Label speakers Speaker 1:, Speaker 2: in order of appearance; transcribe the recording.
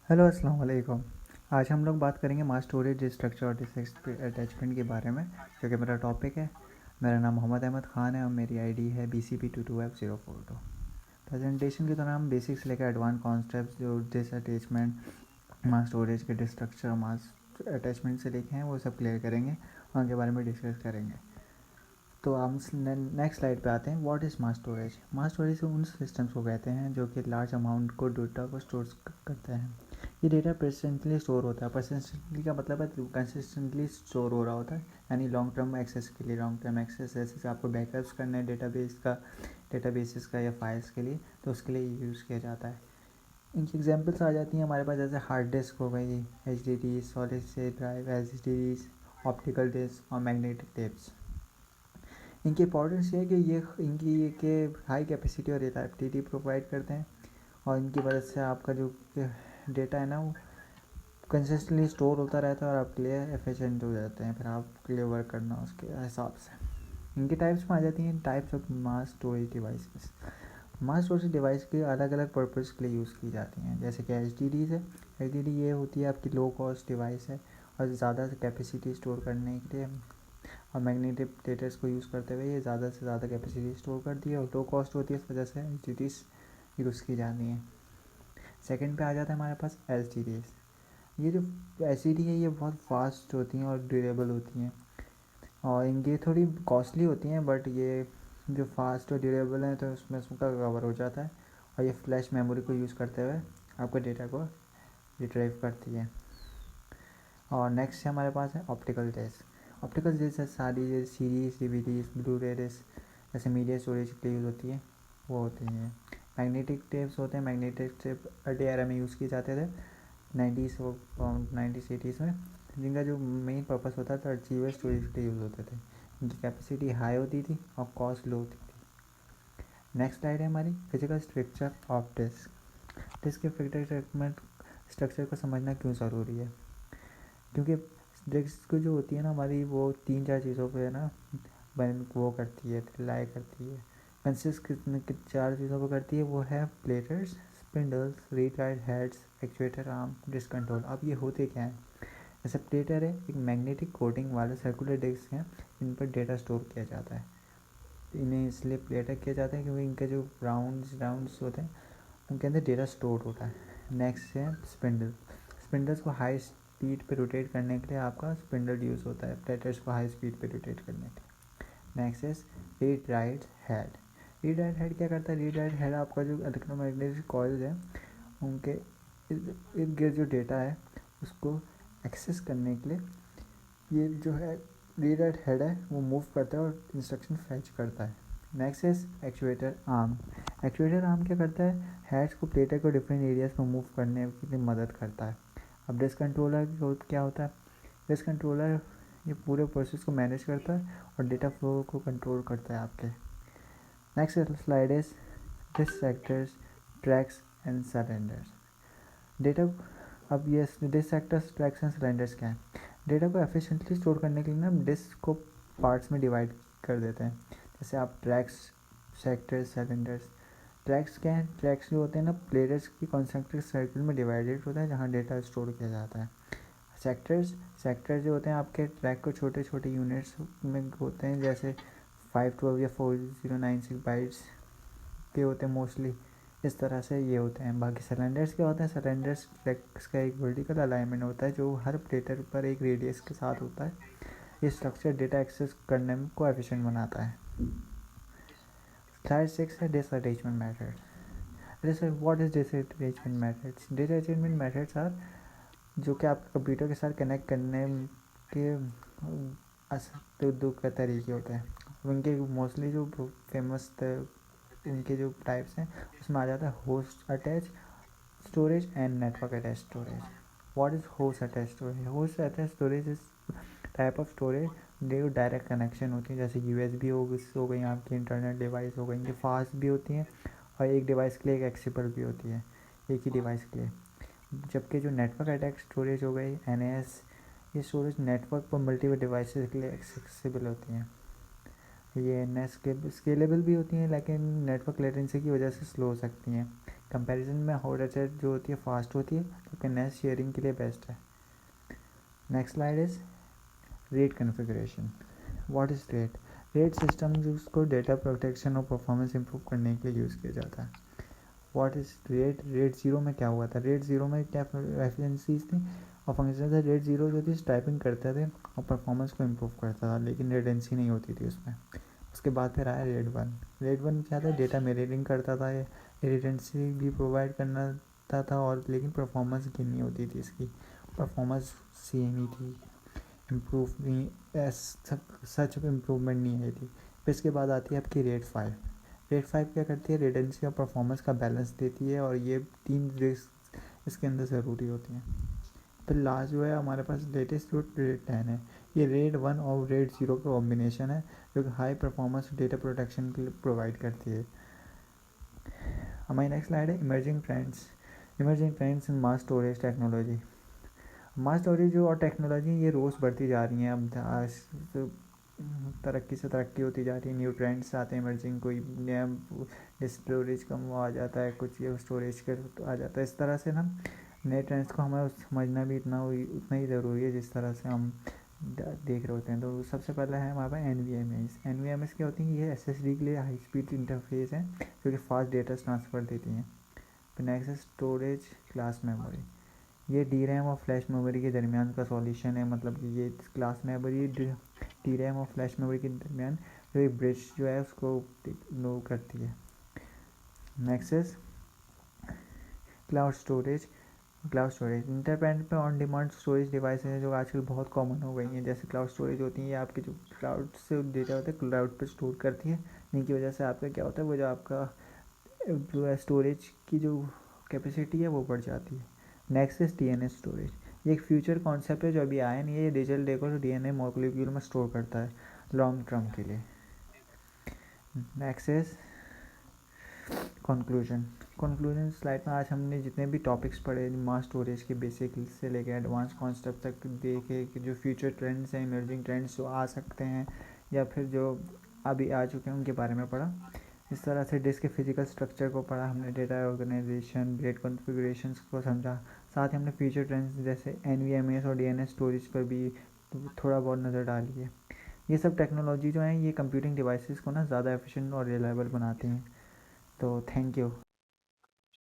Speaker 1: Hello अस्सलाम वालेकुम। आज हम लोग बात करेंगे मास स्टोरेज स्ट्रक्चर और डिस्क अटैचमेंट के बारे में, जो कि मेरा टॉपिक है। मेरा नाम मोहम्मद अहमद ख़ान है और मेरी आईडी है BCP22F042। प्रेजेंटेशन के दौरान हम बेसिक्स लेकर एडवांस कॉन्सेप्ट्स जो डिस्क अटैचमेंट, मास स्टोरेज के स्ट्रक्चर और मास अटैचमेंट से लिखे हैं वो सब क्लियर करेंगे और उनके बारे में डिस्कस करेंगे। तो हम नेक्स्ट स्लाइड पे आते हैं। What is mass storage? Mass storage उन सिस्टम्स को कहते हैं जो कि लार्ज अमाउंट को डेटा को स्टोर करते हैं। ये डेटा परसेंटली स्टोर होता है। परसेंटली का मतलब है कंसिस्टेंटली स्टोर हो रहा होता है, यानी लॉन्ग टर्म एक्सेस के लिए। लॉन्ग टर्म एक्सेस जैसे आपको बैकअप्स करना है डेटाबेसेस का या फाइल्स के लिए, तो उसके लिए यूज़ किया जाता है। इनकी एग्जांपल्स आ जाती हैं हमारे पास, जैसे हार्ड डिस्क हो गई, HDD, solid state drive, SSDs, optical disk और मैग्नेटिक टेप्स। इनकी इंपॉर्टेंस ये है कि ये इनकी ये के हाई कैपेसिटी और रिलायबिलिटी प्रोवाइड करते हैं, और इनकी वजह से आपका जो डेटा है ना वो कंसिस्टेंटली स्टोर होता रहता है और आपके लिए एफिशिएंट हो जाते हैं, फिर आपके लिए वर्क करना उसके हिसाब से। इनके टाइप्स में आ जाती हैं types of mass storage devices. Mass storage device के अलग अलग पर्पज़ के लिए यूज़ की जाती हैं, जैसे कि HDDs है। HDD ये होती है आपकी लो कॉस्ट डिवाइस है और ज़्यादा कैपेसिटी स्टोर करने के लिए, और मैग्नेटिक डेटास को यूज़ करते हुए ये ज़्यादा से ज़्यादा कैपेसिटी स्टोर करती है और लो कॉस्ट होती है, इस वजह से HDDs यूज़ की जाती हैं। सेकंड पे आ जाता है हमारे पास LCDs। ये जो LCD है ये बहुत फास्ट होती हैं और ड्यूरेबल होती हैं, और इनकी थोड़ी कॉस्टली होती हैं, बट ये जो फास्ट और ड्यूरेबल हैं तो उसमें उसका कवर हो जाता है, और ये फ्लैश मेमोरी को यूज़ करते हुए आपके डेटा को रिट्रीव करती है। और नेक्स्ट हमारे पास है ऑप्टिकल डिस्क। ऑप्टिकल डिस्क सारी जो सीरीज, DVDs, ब्लू-रे डिस्क जैसे मीडिया स्टोरेज के लिए यूज़ होती है वो होती हैं। मैग्नेटिक टेप्स होते हैं। मैग्नेटिक टेप अर्ली एरा में यूज़ किए जाते थे 90s और 90s 80s में, जिनका जो मेन पर्पस होता था अर्चीवर स्टोरेज के लिए यूज़ होते थे। इनकी कैपेसिटी हाई होती थी और कॉस्ट लो होती थी। नेक्स्ट स्लाइड है हमारी physical structure of disk. Disk के फिजिकल स्ट्रक्चर को समझना क्यों ज़रूरी है? क्योंकि डिस्क जो होती है ना हमारी, वो 3-4 चीज़ों पे है ना वो करती है, रिलाई करती है। कंसिस्ट कितने 4 चीज़ों पर करती है, वो है platters, spindles, read write heads, actuator arm, disk control. अब ये होते क्या हैं? जैसे प्लेटर है एक मैग्नेटिक कोटिंग वाले सर्कुलर डिस्क हैं, इन पर डेटा स्टोर किया जाता है। इन्हें इसलिए प्लेटर किया जाता है क्योंकि इनके जो राउंड्स होते हैं उनके अंदर डेटा स्टोर होता है। नेक्स्ट है स्पिंडल। स्पिंडल्स को हाई स्पीड पे रोटेट करने के लिए आपका स्पिंडल यूज़ होता है, प्लेटर्स को हाई स्पीड पे रोटेट करने के लिए। Next is read write head. Read write head क्या करता है? रीड राइट हेड आपका जो इलेक्ट्रोमैग्नेटिक कॉइल्स हैं उनके इर्द गिर्द जो डेटा है उसको एक्सेस करने के लिए ये जो है रीड राइट हेड है वो मूव करता है और इंस्ट्रक्शन फैच करता है। Next is actuator arm. Actuator arm क्या करता है? हेड्स को प्लेटर को डिफरेंट एरियाज में मूव करने के लिए मदद करता है। अब डिस्क कंट्रोलर क्या होता है? डिस्क कंट्रोलर ये पूरे प्रोसेस को मैनेज करता है और डेटा फ्लो को कंट्रोल करता है आपके। Next slide is disk sectors, tracks and surrenders. Data अब ये disk sectors, tracks and surrenders क्या है? डेटा को एफिशिएंटली स्टोर करने के लिए ना डिस्क को पार्ट्स में डिवाइड कर देते हैं, जैसे आप ट्रैक्स, सेक्टर्स, सरेंडर्स। ट्रैक्स क्या है? ट्रैक्स जो होते हैं ना प्लेटर्स की कॉन्सेंट्रिक सर्किल में डिवाइडेड होता है जहाँ डेटा स्टोर किया जाता है। सेक्टर्स, सेक्टर जो होते हैं आपके ट्रैक को छोटे छोटे यूनिट्स में होते हैं, जैसे 512 या 4096 बाइट्स के होते हैं मोस्टली, इस तरह से ये होते हैं। बाकी सरेंडर्स क्या होते हैं? सरेंडर्स ट्रैक्स का एक वर्टिकल अलाइनमेंट होता है जो हर प्लेटर पर एक रेडियस के साथ होता है। ये स्ट्रक्चर डेटा एक्सेस करने में को एफिशिएंट बनाता है। स्लाइड 6 है disk attachment method. What is disk attachment methods? Disk attachment methods are जो कि आपके कंप्यूटर के साथ कनेक्ट करने के दो का तरीके होते हैं। उनके मोस्टली जो फेमस इनके जो टाइप्स हैं उसमें आ जाता है host attach storage and network attach storage. What is host attach storage? Host attach storage is type of storage जो डायरेक्ट कनेक्शन होती है, जैसे USB हो गई, आपकी इंटरनेट डिवाइस हो गई, इनकी फास्ट भी होती हैं और एक डिवाइस के लिए एक एक्सेसिबल भी होती है, एक ही डिवाइस के लिए। जबकि जो नेटवर्क अटैच स्टोरेज हो गई NAS, ये स्टोरेज नेटवर्क पर मल्टीपल डिवाइसेस के लिए एक्सेसिबल होती हैं। ये NAS स्केलेबल भी होती हैं लेकिन नेटवर्क लेटेंसी की वजह से स्लो हो सकती हैं। कंपैरिजन में हॉट एच जो होती है फास्ट होती है, तो नेस शेयरिंग के लिए बेस्ट है। Next slide is rate configuration. What is rate? Rate system जिसको डेटा प्रोटेक्शन और परफॉर्मेंस इंप्रूव करने के लिए यूज़ किया जाता है। What is rate? Rate zero में क्या हुआ था? रेट ज़ीरो में क्या एफिशिएंसीज थी और फंक्शन था। रेट ज़ीरो जो थी टाइपिंग करते थे और परफॉर्मेंस को इम्प्रूव करता था, लेकिन लेटेंसी नहीं होती थी उसमें। उसके बाद फिर आया रेट वन। रेट वन क्या था? डेटा मिररिंग करता था, लेटेंसी भी प्रोवाइड करना था और लेकिन परफॉर्मेंस की नहीं होती थी, इसकी परफॉर्मेंस सेम ही थी, इम्प्रूव नहीं, सच इम्प्रूवमेंट नहीं आई थी। फिर इसके बाद आती है आपकी रेट फाइव। रेट फाइव क्या करती है? लेटेंसी और परफॉर्मेंस का बैलेंस देती है और ये तीन रिस्क इसके अंदर ज़रूरी होती हैं। फिर लास्ट जो है हमारे पास लेटेस्ट जो रेट 10 है, ये रेट वन और रेट ज़ीरो का कॉम्बिनेशन है जो कि हाई परफॉर्मेंस डेटा प्रोटेक्शन के लिए प्रोवाइड करती है। हमारी नेक्स्ट स्लाइड है emerging trends. Emerging trends in mass storage technology. Mass storage जो और टेक्नोलॉजी ये रोज़ बढ़ती जा रही हैं। अब तरक्की से तरक्की होती जा रही है, न्यू ट्रेंड्स आते हैं इमर्जिंग, कोई नया स्टोरेज कम आ जाता है, कुछ ये स्टोरेज का आ जाता है। इस तरह से ना नए ट्रेंड्स को हमें समझना भी उतना ही ज़रूरी है जिस तरह से हम देख रहे होते हैं। तो सबसे पहला है हमारे पास NVMe's। NVMe's क्या होती हैं? ये SSD के लिए हाई स्पीड इंटरफेस है जो कि फास्ट डेटा ट्रांसफ़र देती हैं। फिर नेक्स्ट है स्टोरेज क्लास मेमोरी। ये DRAM और फ्लैश मेमोरी के दरमियान का सॉल्यूशन है, मतलब कि ये क्लास मेमोरी DRAM और फ्लैश मेमोरी के दरमियान जो एक ब्रिज जो है उसको नो करती है। Next is cloud storage. Cloud storage internet पे ऑन डिमांड स्टोरेज डिवाइस है जो आजकल बहुत कॉमन हो गई हैं। जैसे क्लाउड स्टोरेज होती है, ये आपके जो क्लाउड से डेटा होता है क्लाउड पे स्टोर करती है, जिनकी वजह से आपका क्या होता है, वो जो आपका जो है स्टोरेज की जो कैपेसिटी है वो बढ़ जाती है। Next is DNA storage. ये एक फ्यूचर कॉन्सेप्ट है जो अभी आया नहीं है। ये डिजिटल डेटा को DNA मॉलिक्यूल में स्टोर करता है लॉन्ग टर्म के लिए। नेक्स्ट इज कंक्लूजन स्लाइड में आज हमने जितने भी टॉपिक्स पढ़े मास स्टोरेज के बेसिक से लेकर एडवांस कॉन्सेप्ट तक देखे कि जो फ्यूचर ट्रेंड्स हैं, इमर्जिंग ट्रेंड्स जो आ सकते हैं या फिर जो अभी आ चुके हैं उनके बारे में पढ़ा। इस तरह से डिस्क के फिजिकल स्ट्रक्चर को पढ़ा हमने, डेटा ऑर्गेनाइजेशन, रेट कॉन्फ़िगरेशंस को समझा। साथ ही हमने फ्यूचर ट्रेंड्स जैसे NVMe's और DNS स्टोरेज पर भी थोड़ा बहुत नज़र डाली है। ये सब टेक्नोलॉजी जो है ये कंप्यूटिंग डिवाइसेस को ना ज़्यादा एफिशिएंट और रिलायबल बनाती हैं। तो थैंक यू।